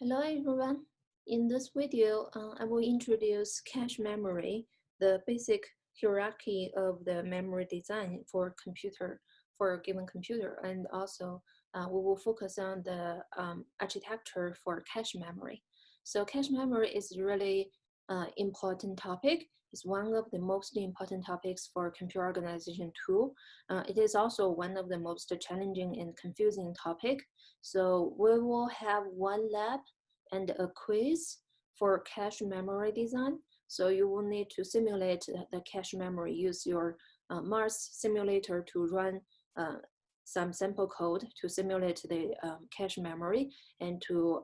Hello everyone. In this video, I will introduce cache memory, the basic hierarchy of the memory design for a given computer, and also we will focus on the architecture for cache memory. So cache memory is really important topic. It's one of the most important topics for computer organization tool. It is also one of the most challenging and confusing topic. So we will have one lab and a quiz for cache memory design. So you will need to simulate the cache memory, use your Mars simulator to run some sample code to simulate the cache memory and to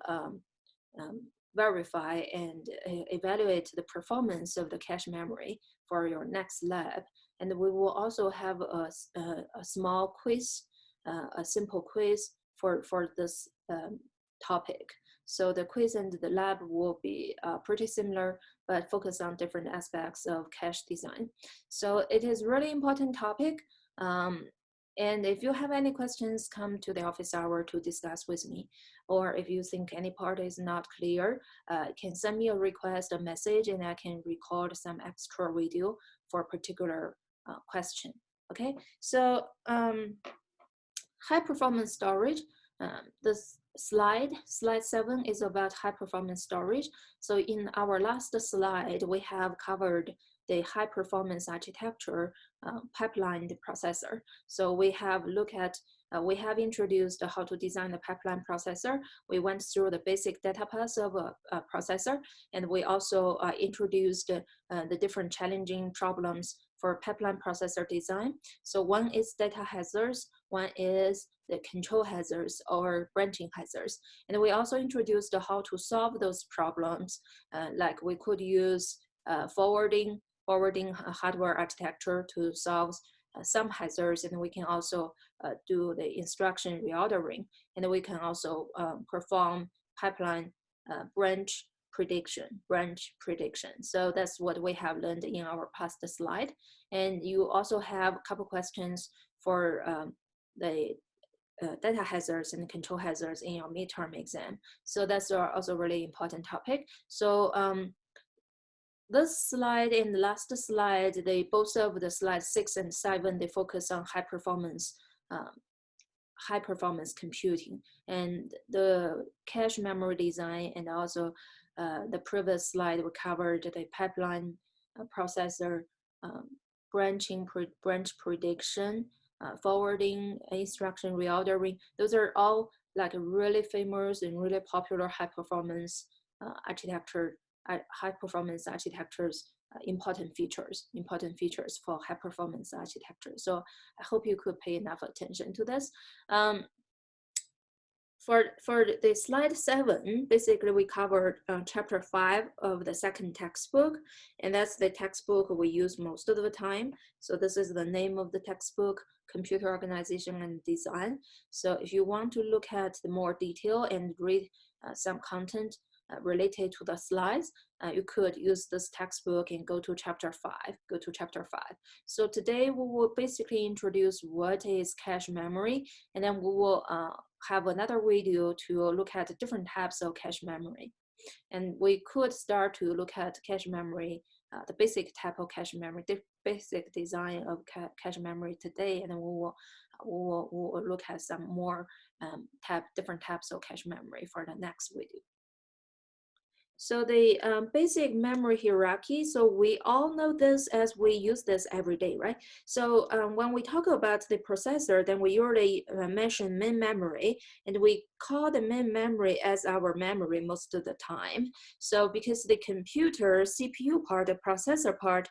verify and evaluate the performance of the cache memory for your next lab. And we will also have a small quiz, a simple quiz for this topic. So the quiz and the lab will be pretty similar, but focus on different aspects of cache design. So it is really important topic. And if you have any questions, come to the office hour to discuss with me. Or if you think any part is not clear, can send me a request, a message, and I can record some extra video for a particular question. Okay, so high performance storage. This slide 7 is about high performance storage. So in our last slide, we have covered the high performance architecture pipeline processor. So we have looked at, we have introduced how to design the pipeline processor. We went through the basic data paths of a processor, and we also introduced the different challenging problems for pipeline processor design. So one is data hazards, one is the control hazards or branching hazards. And we also introduced how to solve those problems. Like we could use forwarding hardware architecture to solve some hazards, and we can also do the instruction reordering, and we can also perform pipeline branch prediction. So that's what we have learned in our past slide. And you also have a couple questions for the data hazards and control hazards in your midterm exam. So that's also really important topic. So this slide and the last slide, both of the slides 6 and 7, they focus on high performance computing and the cache memory design, and also the previous slide we covered the pipeline processor, branch prediction, forwarding, instruction reordering. Those are all like really famous and really popular high performance architectures, important features for high performance architecture. So I hope you could pay enough attention to this. For the slide 7, basically we covered chapter 5 of the second textbook, and that's the textbook we use most of the time. So this is the name of the textbook, Computer Organization and Design. So if you want to look at the more detail and read some content related to the slides, you could use this textbook and go to chapter 5. So today we will basically introduce what is cache memory, and then we will have another video to look at different types of cache memory. And we could start to look at cache memory, the basic type of cache memory, the basic design of cache memory today, and then we will look at some more different types of cache memory for the next video. So the basic memory hierarchy, so we all know this as we use this every day, right? So when we talk about the processor, then we usually mention main memory, and we call the main memory as our memory most of the time. So because the computer CPU part, the processor part,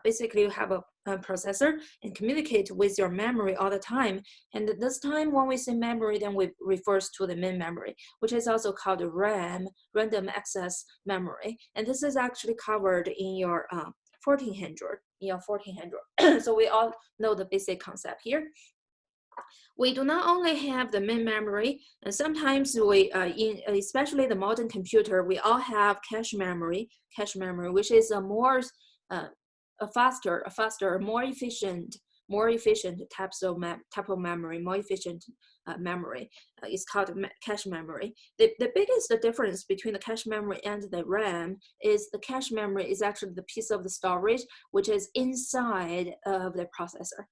basically you have a processor and communicate with your memory all the time. And this time when we say memory, then we refers to the main memory, which is also called RAM, random access memory. And this is actually covered in your 1400. So we all know the basic concept here. We do not only have the main memory, and sometimes we, especially the modern computer, we all have cache memory, which is a more a faster, more efficient more efficient type of memory, more efficient memory is called cache memory. The biggest difference between the cache memory and the RAM is the cache memory is actually the piece of the storage which is inside of the processor,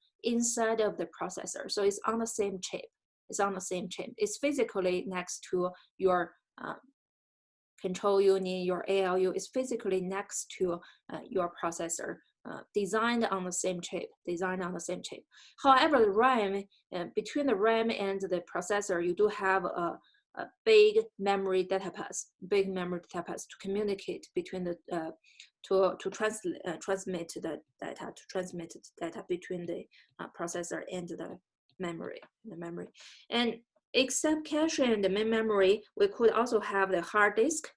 So it's on the same chip. It's physically next to your control unit, your ALU is physically next to your processor, designed on the same chip. However, the RAM, between the RAM and the processor, you do have a big memory data path to communicate between the to transmit the data between the processor and the memory. And except cache and the main memory, we could also have the hard disk.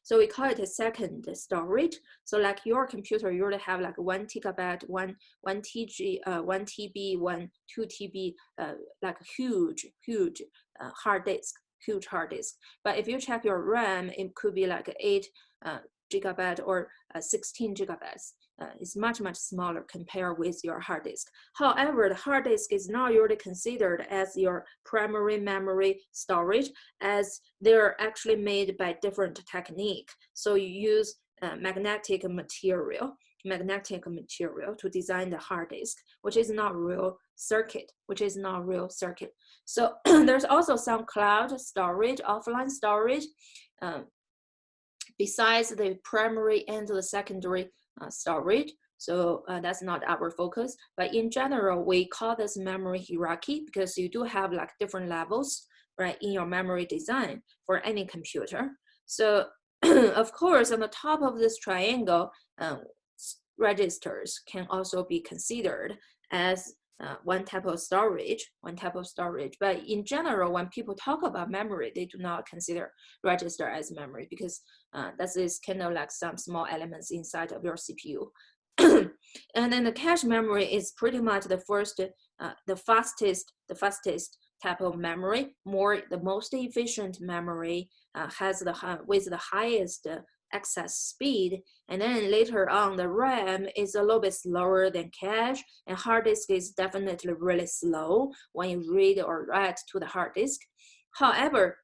So we call it a second storage. So like your computer, you already have like 1 gigabyte, 1 TB, 2 TB, like huge hard disk. But if you check your RAM, it could be like 8 gigabyte or 16 gigabytes. It's much smaller compared with your hard disk. However, the hard disk is not usually considered as your primary memory storage, as they're actually made by different technique. So you use magnetic material to design the hard disk, which is not real circuit. So there's also some cloud storage, offline storage, besides the primary and the secondary storage. So that's not our focus, but in general, we call this memory hierarchy because you do have like different levels, right, in your memory design for any computer. So of course, on the top of this triangle, registers can also be considered as one type of storage. But in general, when people talk about memory, they do not consider register as memory because that is kind of like some small elements inside of your CPU. And then the cache memory is pretty much the fastest type of memory, the most efficient memory, with the highest access speed. And then later on, the RAM is a little bit slower than cache, and hard disk is definitely really slow when you read or write to the hard disk. However,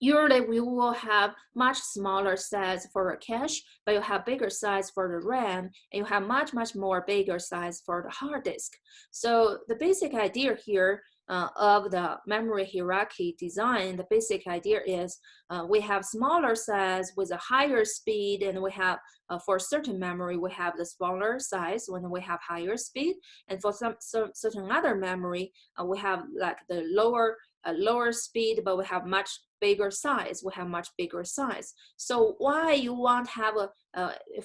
usually we will have much smaller size for a cache, but you have bigger size for the RAM, and you have much more bigger size for the hard disk. So the basic idea here of the memory hierarchy design, the basic idea is we have smaller size with a higher speed, and we have for certain memory we have the smaller size when we have higher speed, and for some certain other memory we have like the lower speed, but we have much bigger size. So why you want to have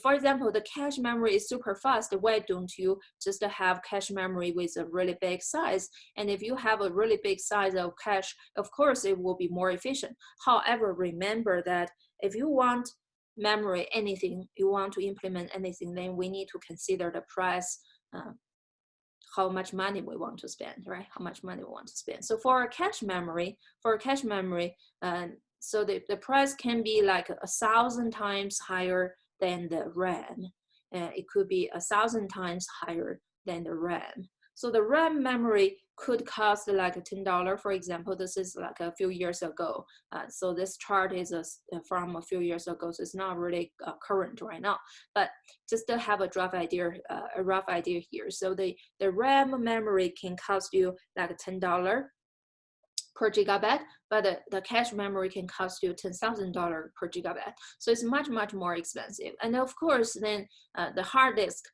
for example, the cache memory is super fast. Why don't you just have cache memory with a really big size? And if you have a really big size of cache, of course it will be more efficient. However, remember that if you want memory, you want to implement anything, then we need to consider the price, how much money we want to spend, right? So for a cache memory, so the price can be like 1,000 times higher than the RAM. It could be 1,000 times higher than the RAM. So the RAM memory could cost like $10, for example. This is like a few years ago. So this chart is from a few years ago, so it's not really current right now. But just to have a rough idea here. So the RAM memory can cost you like $10 per gigabyte, but the cache memory can cost you $10,000 per gigabyte. So it's much more expensive. And of course, then the hard disk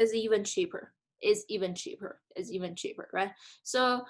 is even cheaper, right? So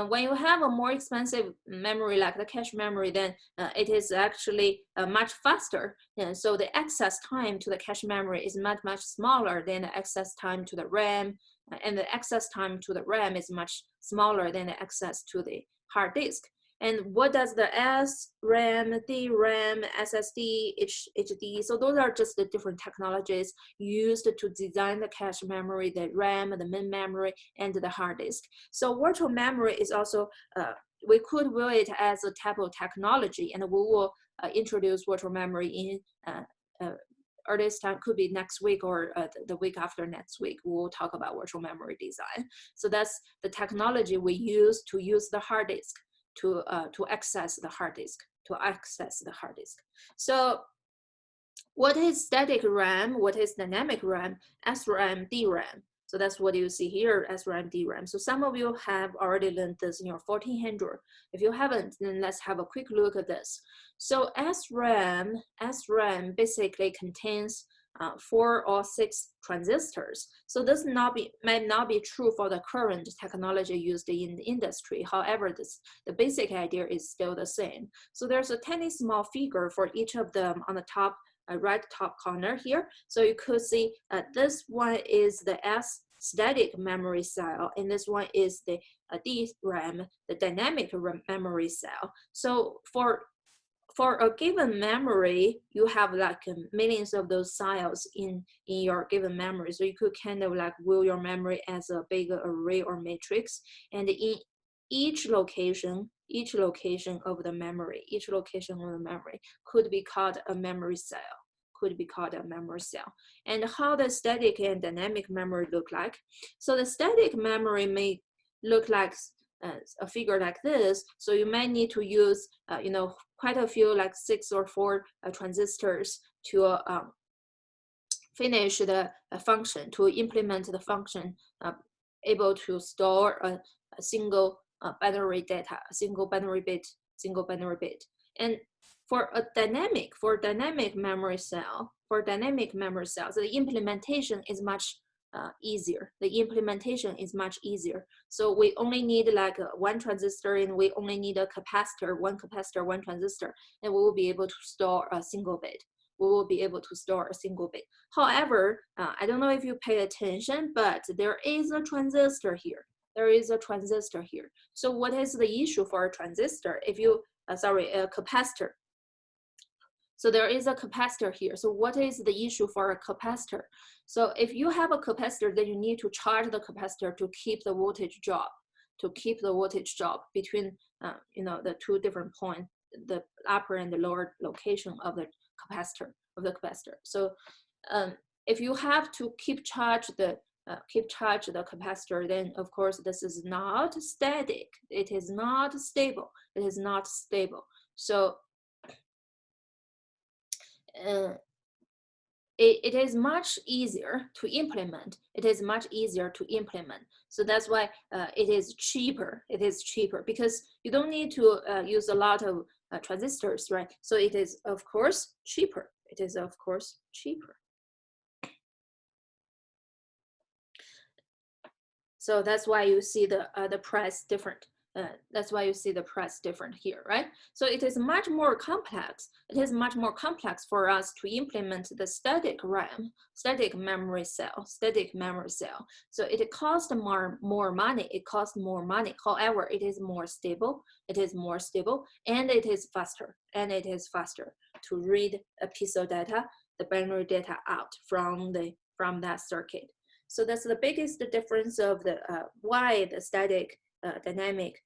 when you have a more expensive memory like the cache memory, then it is actually much faster. And so the access time to the cache memory is much smaller than the access time to the RAM, and the access time to the RAM is much smaller than the access to the hard disk. And what does the SRAM, DRAM, SSD, HDD, so those are just the different technologies used to design the cache memory, the RAM, the main memory, and the hard disk. So virtual memory is also, we could view it as a type of technology, and we will introduce virtual memory in earliest time could be next week or the week after next week. We'll talk about virtual memory design. So that's the technology we use to use the hard disk to access the hard disk, So what is static RAM? What is dynamic RAM? SRAM, DRAM. So that's what you see here, SRAM, DRAM. So some of you have already learned this in your 1400. If you haven't, then let's have a quick look at this. So SRAM basically contains 4 or 6 transistors. So this might not be true for the current technology used in the industry. However, the basic idea is still the same. So there's a tiny small figure for each of them on the top right top corner here. So you could see this one is the S static memory cell, and this one is the DRAM, the dynamic memory cell. So for a given memory, you have like millions of those cells in your given memory. So you could kind of like view your memory as a big array or matrix, and in each location of the memory could be called a memory cell, And how the static and dynamic memory look like? So the static memory may look like a figure like this. So you might need to use, quite a few, like 6 or 4 transistors to finish the function, to implement the function, able to store a single binary data, a single binary bit. And for dynamic memory cell, the implementation is much easier. So we only need like one transistor, and we only need a capacitor, one transistor, and we will be able to store a single bit. However, I don't know if you pay attention, but there is a transistor here. So what is the issue for a transistor? If you, a capacitor. So there is a capacitor here. So what is the issue for a capacitor? So if you have a capacitor, then you need to charge the capacitor to keep the voltage drop, between the 2 different points, the upper and the lower location of the capacitor. So if you have to keep charge the capacitor, then of course this is not static. It is not stable. So it is much easier to implement. So that's why it is cheaper. Because you don't need to use a lot of transistors, right? So it is of course cheaper. So that's why you see the price different. Here, right? So it is much more complex. For us to implement the static RAM, static memory cell. So it costs more money. However, it is more stable. And it is faster. To read a piece of data, the binary data out from that circuit. So that's the biggest difference of the why the static dynamic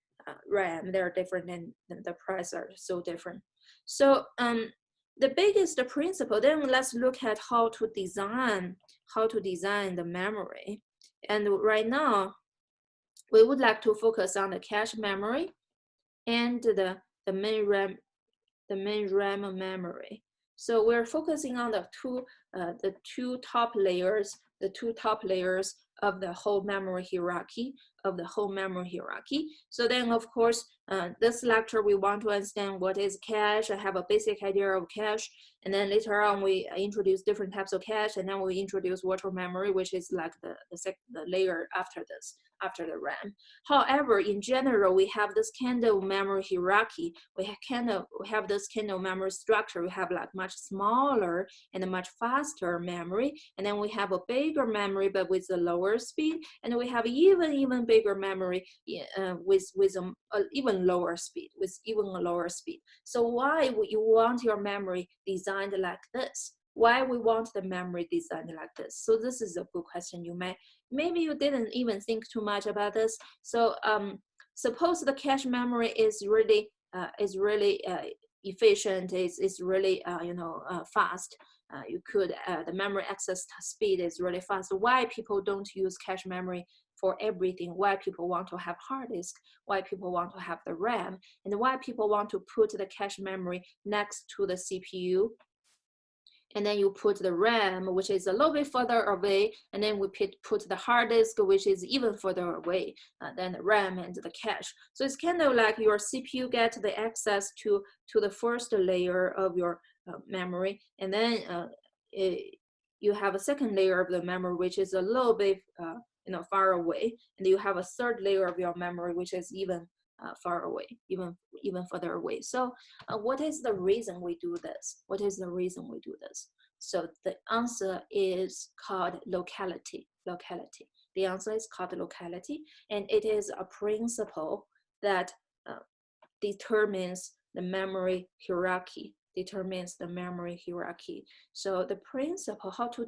RAM, they're different, and the price are so different. So the biggest principle, then let's look at how to design the memory. And right now, we would like to focus on the cache memory and the main RAM memory. So we're focusing on the two top layers of the whole memory hierarchy. So then, of course, this lecture we want to understand what is cache. I have a basic idea of cache, and then later on we introduce different types of cache, and then we introduce virtual memory, which is like the layer after the RAM. However, in general, we have this kind of memory hierarchy. We have this kind of memory structure. We have like much smaller and a much faster memory, and then we have a bigger memory but with a lower speed, and we have even bigger memory with even lower speed. So why would you want your memory designed like this? Why we want the memory designed like this? So this is a good question. Maybe you didn't even think too much about this. So suppose the cache memory is really efficient, is really fast. you could, the memory access speed is really fast. Why people don't use cache memory for everything, why people want to have hard disk, why people want to have the RAM, and why people want to put the cache memory next to the CPU. And then you put the RAM, which is a little bit further away, and then we put the hard disk, which is even further away than the RAM and the cache. So it's kind of like your CPU get the access to the first layer of your memory, and then you have a second layer of the memory, which is a little bit far away, and you have a third layer of your memory, which is even far away, even further away. So what is the reason we do this? What is the reason we do this? So the answer is called locality. Locality. The answer is called locality, and it is a principle that determines the memory hierarchy. Determines the memory hierarchy. So the principle, how to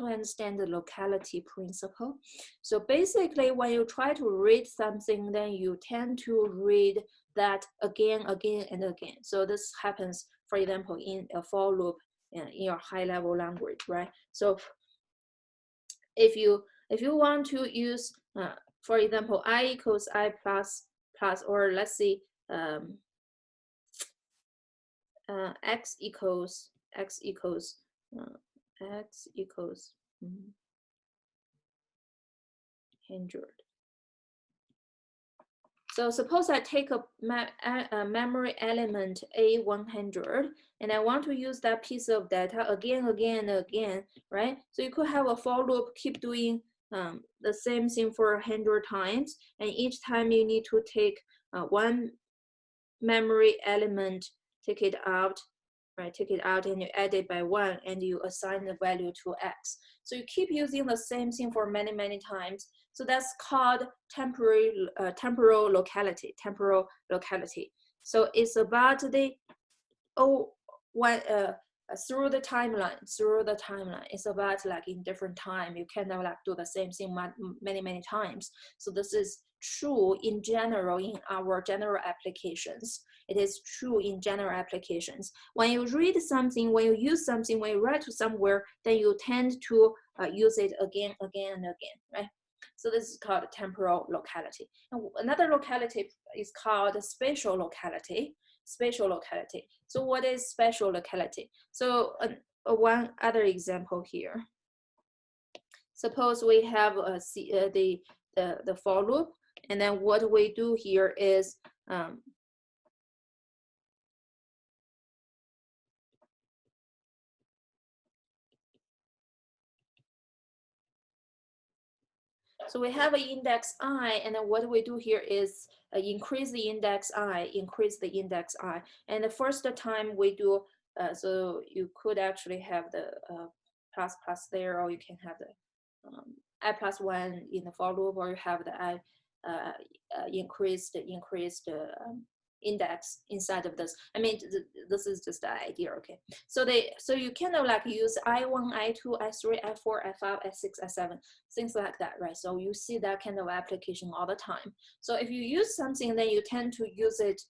understand the locality principle. So basically, when you try to read something, then you tend to read that again, and again. So this happens, for example, in a for loop in your high-level language, right? So if you want to use, for example, I equals I plus, or let's see, x equals 100. So suppose I take a memory element A100, and I want to use that piece of data again, right? So you could have a for loop, keep doing the same thing for 100 times, and each time you need to take one memory element, take it out, right? Take it out and you add it by 1, and you assign the value to x. So you keep using the same thing for many, many times. So that's called temporal locality. Temporal locality. So it's about the through the timeline. It's about like in different time, you cannot like do the same thing many, many times. So this is true in general in our general applications. It is true in general applications. When you read something, when you use something, when you write to somewhere, then you tend to use it again, and again, right? So this is called temporal locality. And another locality is called spatial locality. Spatial locality. So what is spatial locality? So one other example here. Suppose we have the for loop, and then what we do here is so we have an index I, and then what we do here is increase the index I, And the first time we do, so you could actually have the plus there, or you can have the I plus 1 in the for loop, or you have the I increased index inside of this. I mean, this is just the idea, okay? So you kind of like use I1, I2, I3, I4, I5, I6, I7, things like that, right? So you see that kind of application all the time. So if you use something, then you tend to use it,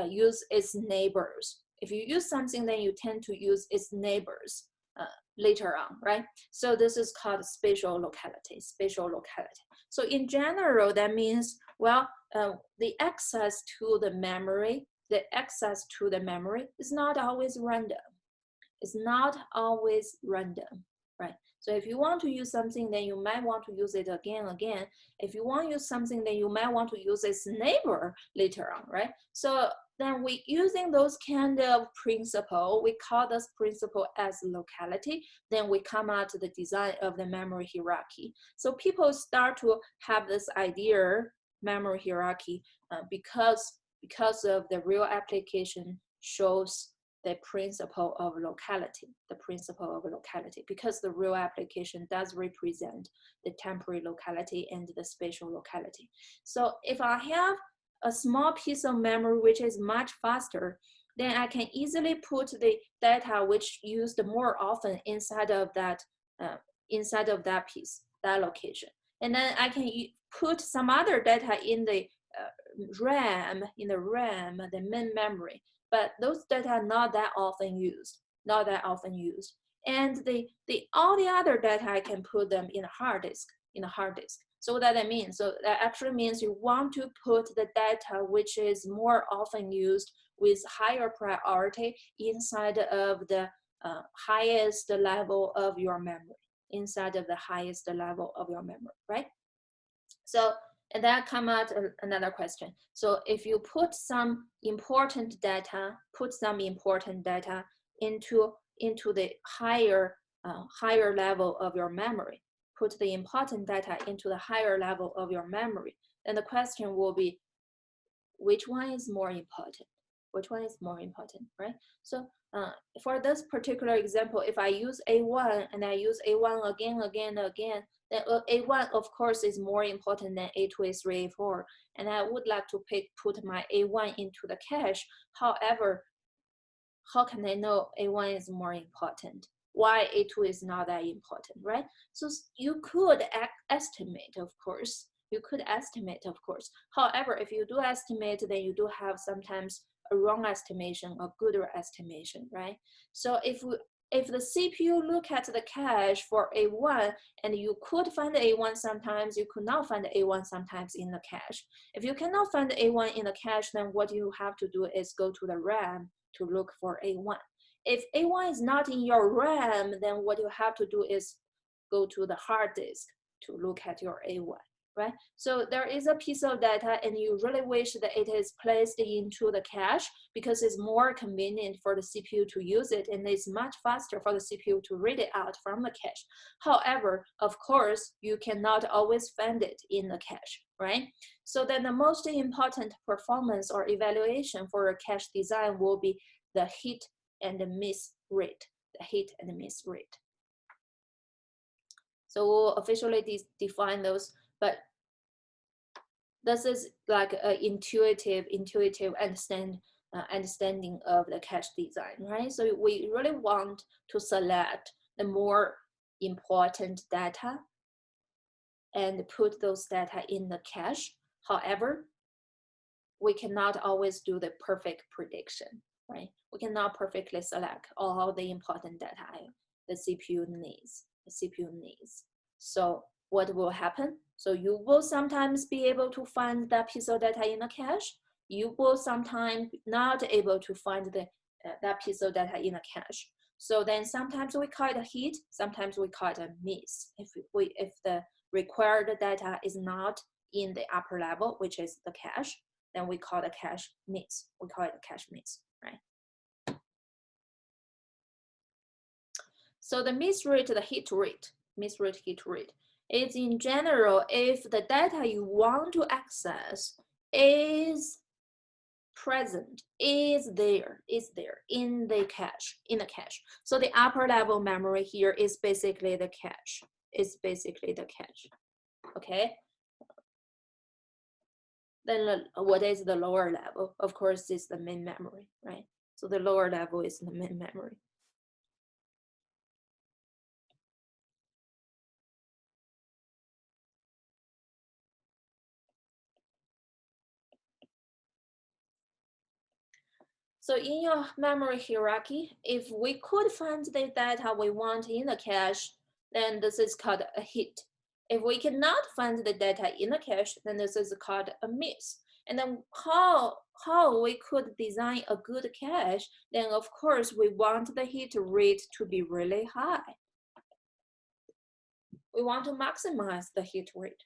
use its neighbors. If you use something, then you tend to use its neighbors later on, right? So this is called spatial locality. So in general, that means, well, the access to the memory is not always random. It's not always random, right? So if you want to use something, then you might want to use it again. If you want to use something, then you might want to use its neighbor later on, right? So then we using those kind of principle, we call this principle as locality. Then we come out to the design of the memory hierarchy. So people start to have this idea, memory hierarchy, because of the real application shows the principle of locality, because the real application does represent the temporary locality and the spatial locality. So if I have a small piece of memory which is much faster, then I can easily put the data which used more often inside of that piece, that location. And then I can put some other data in the RAM, the main memory. But those data are not that often used. not that often used. And all the other data, I can put them in a hard disk, So what that means? So that actually means you want to put the data which is more often used with higher priority inside of the highest level of your memory, right? So, and that come out another question. So if you put some important data, into the higher level of your memory, put the important data into the higher level of your memory, then the question will be, which one is more important? Right? So for this particular example, if I use A1 and I use A1 again, then A1 of course is more important than A2, A3, A4, and I would like to put my A1 into the cache. However, how can I know A1 is more important? Why A2 is not that important, right? So you could estimate, of course. However, if you do estimate, then you do have sometimes a wrong estimation, a good estimation, right? So if the CPU look at the cache for A1, and you could find A1 sometimes, you could not find A1 sometimes in the cache. If you cannot find A1 in the cache, then what you have to do is go to the RAM to look for A1. If A1 is not in your RAM, then what you have to do is go to the hard disk to look at your A1, right? So there is a piece of data and you really wish that it is placed into the cache because it's more convenient for the CPU to use it and it's much faster for the CPU to read it out from the cache. However, of course, you cannot always find it in the cache, right? So then the most important performance or evaluation for a cache design will be the hit and the miss rate, So we'll officially define those, but this is like an intuitive understanding of the cache design, right? So we really want to select the more important data and put those data in the cache. However, we cannot always do the perfect prediction, right? We cannot perfectly select all the important data the CPU needs. So what will happen? So you will sometimes be able to find that piece of data in the cache. You will sometimes not able to find that piece of data in the cache. So then sometimes we call it a hit, sometimes we call it a miss. If the required data is not in the upper level, which is the cache, then we call it a cache miss. Right? So the miss rate, the hit rate, is in general if the data you want to access is present, is there in the cache. So the upper level memory here is basically the cache. Okay. Then what is the lower level? Of course, it's the main memory, right? So the lower level is the main memory. So in your memory hierarchy, if we could find the data we want in the cache, then this is called a hit. If we cannot find the data in the cache, then this is called a miss. And then how we could design a good cache, then of course we want the hit rate to be really high. We want to maximize the hit rate.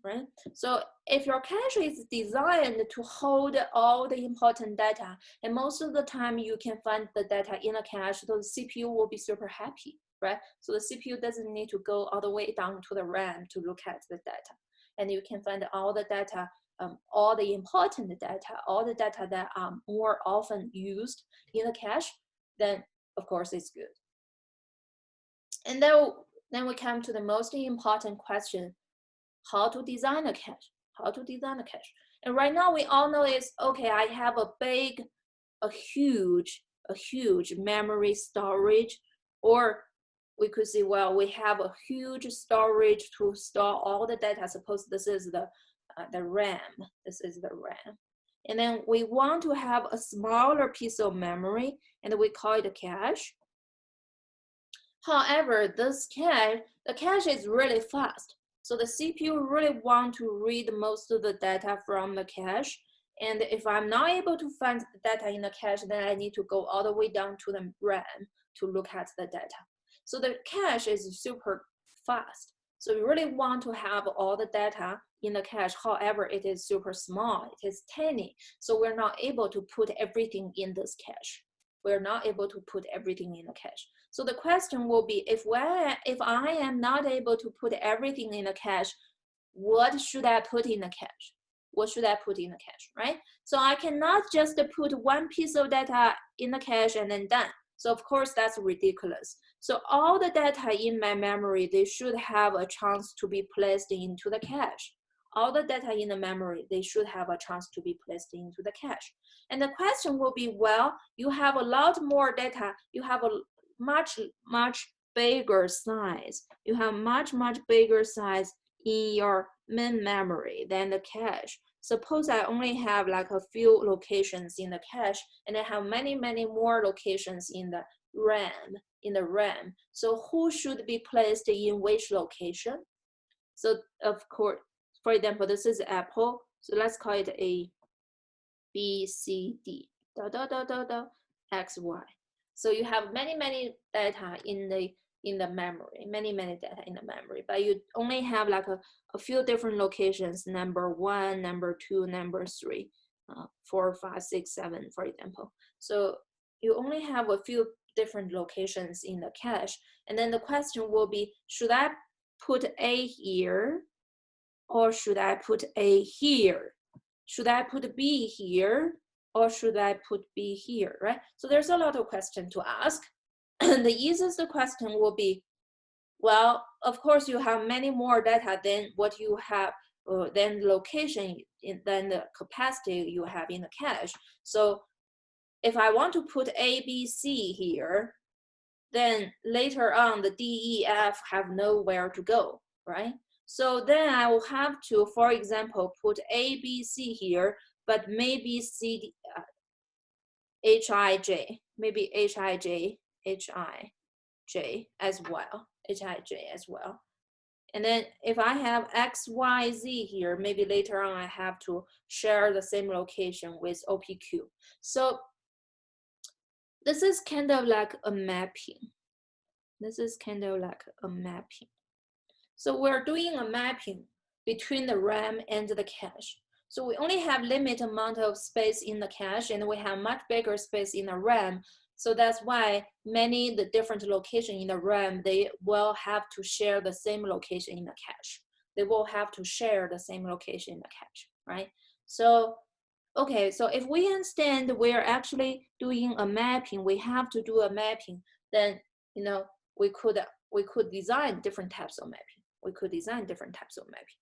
Right? So if your cache is designed to hold all the important data, and most of the time you can find the data in a cache, so the CPU will be super happy, right? So the CPU doesn't need to go all the way down to the RAM to look at the data. And you can find all the data, all the important data, all the data that are more often used in the cache, then of course it's good. And then we come to the most important question, how to design a cache. And right now we all know is, okay, I have a huge memory storage, or we could say, well, we have a huge storage to store all the data. Suppose this is the RAM. And then we want to have a smaller piece of memory, and we call it a cache. However, the cache is really fast. So the CPU really want to read most of the data from the cache. And if I'm not able to find the data in the cache, then I need to go all the way down to the RAM to look at the data. So the cache is super fast. So we really want to have all the data in the cache. However, it is super small, it is tiny. So we're not able to put everything in this cache. We're not able to put everything in the cache. So the question will be, if I am not able to put everything in the cache, what should I put in the cache? What should I put in the cache, right? So I cannot just put one piece of data in the cache and then done. So of course that's ridiculous. So all the data in my memory, they should have a chance to be placed into the cache. All the data in the memory, they should have a chance to be placed into the cache. And the question will be, well, you have a lot more data, you have a much bigger size. You have much bigger size in your main memory than the cache. Suppose I only have like a few locations in the cache, and I have many more locations in the RAM. So who should be placed in which location? So of course, for example, this is Apple. So let's call it A, B, C, D, X, Y. So you have many data in the memory, many data in the memory, but you only have like a few different locations, number 1, number 2, number 3, 4, 5, 6, 7, for example. So you only have a few different locations in the cache. And then the question will be, should I put A here, or should I put A here? Should I put B here, or should I put B here, right? So there's a lot of questions to ask. The easiest question will be, well, of course you have many more data than what you have, than location, than the capacity you have in the cache. So if I want to put A, B, C here, then later on the D, E, F have nowhere to go, right? So then I will have to, for example, put A, B, C here, but maybe C, D, H, I, J, maybe H, I, J, H, I, J as well, H, I, J as well. And then if I have X, Y, Z here, maybe later on I have to share the same location with OPQ. So this is kind of like a mapping. This is kind of like a mapping. So we're doing a mapping between the RAM and the cache. So we only have limited amount of space in the cache, and we have much bigger space in the RAM. So that's why the different locations in the RAM, they will have to share the same location in the cache. They will have to share the same location in the cache, right? So, okay, so if we understand we're actually doing a mapping, we have to do a mapping, then, we could design different types of mapping. We could design different types of mapping.